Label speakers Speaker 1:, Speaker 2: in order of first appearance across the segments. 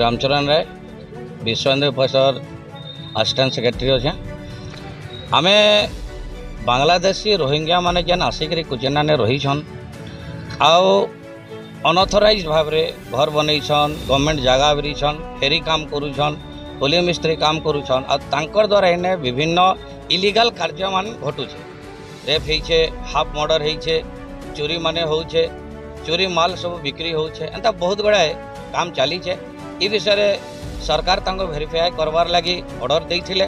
Speaker 1: रामचरण राय विश्व Hindu Parishad assistant secretary अच्छे। आम बांग्लादेशी रोहिंग्या माने जेन आसिक कुचिना ने रहीछन अनऑथराइज भाव रे घर बनईछन, गवर्नमेंट जगह बिरीछन, फेरी काम करूछन, पोलियो मिस्त्री काम करूछन तांकर द्वारा इन्हें विभिन्न इलीगल कार्य मान घटुछे। रेप होइछे, हाफ मर्डर होइछे, चोरी माने होउछे, चोरी माल सब बिक्री होउछे, एंता बहुत बड़ा काम चलीछे। ई विषय सरकार तांको वेरीफाई करवार लगी ऑर्डर देइथिले,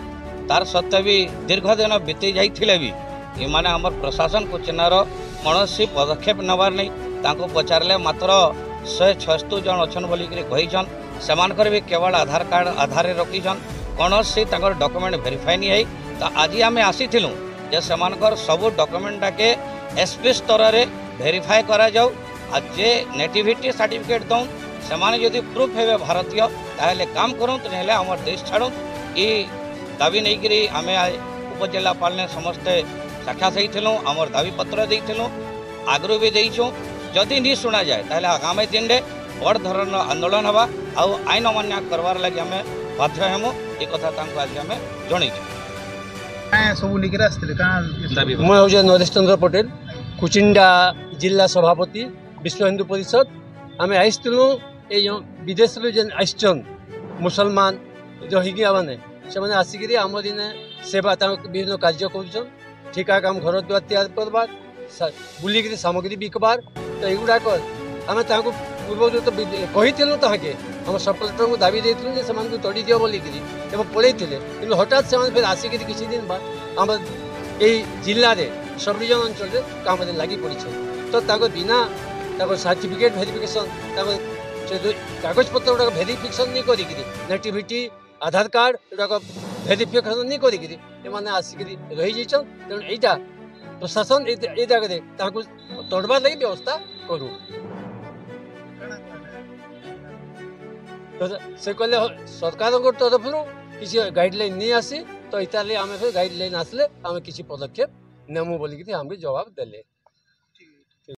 Speaker 1: तार सत्वे भी दीर्घ दिन बीती जाइथिले भी इमाने हमर प्रशासन कुचिनार कौनसी पदक्षेप नबार नहीं। तांको पचारले मात्र 176 जन अच्छन बोलिक कहीछन। सेमानकर भी केवल आधार कार्ड आधार रखीछन, कौनसी तांकर डॉक्यूमेंट वेरीफाई नहीं है। तो आज आम आसीलु जे सेमानकर सब डॉक्यूमेंट के एसपी स्तर रे वेरीफाई करा जाऊ। आज जे नेटिविटी सर्टिफिकेट दौन सेमाने यदि प्रूफ है भारतीय ताहले काम करूँ तो नहीं आम देश छाड़ू। ये दाबी नहीं करी आम उपजिलापाल ने समस्ते साक्षात होइथिलु, आमर दाबी पत्र देइथिलु, आगरू भी देइछु। जदि नहीं शुणा जाए ताहले आगामी दिन में बड़ धरण आंदोलन हवा आउ आईन अमान्य करवार लगी आम बाध्य हेमु। ये कथा आज आम जनईछु।
Speaker 2: मैं हूँ नरेश चंद्र पटेल, कुचिंडा जिला सभापति विश्व हिंदू परिषद। आम आईलु विदेश जेन आसचन मुसलमान रोहिंग्या मैंने से आसिक आम दिन सेवा विभिन्न कार्य कर ठिका काम घर द्वार तैयार करवार बुलिक सामग्री बिकबार। तो युवाक आम पूर्व तो कहीलु ताके आम सब कलेक्टर को दाबी देते से तड़ी दियो बोलिक पड़े कि हठात से फिर आसिक किसी दिन बाद आम जिले में सब डिविजन अंचल काम लगी पड़ी। तो बिना सर्टिफिकेट भेरिफिकेशन कागज पत्र गुड़ाक भेरिफिकेशन नहीं करी नेटिविटी आधार कार्ड गुड़ाक भेरिफिकेशन नहीं करी आसिक रही जाइछन। तेणु यहाँ प्रशासन ये जगह तोड़बार लगी व्यवस्था करूँ। तो से कहले सरकार तरफ किसी गाइडलाइन नहीं आसी तो इताली आम फिर गाइडलाइन आसले आम किसी पदक्षेप नेमु बोलिक आम जवाब देले।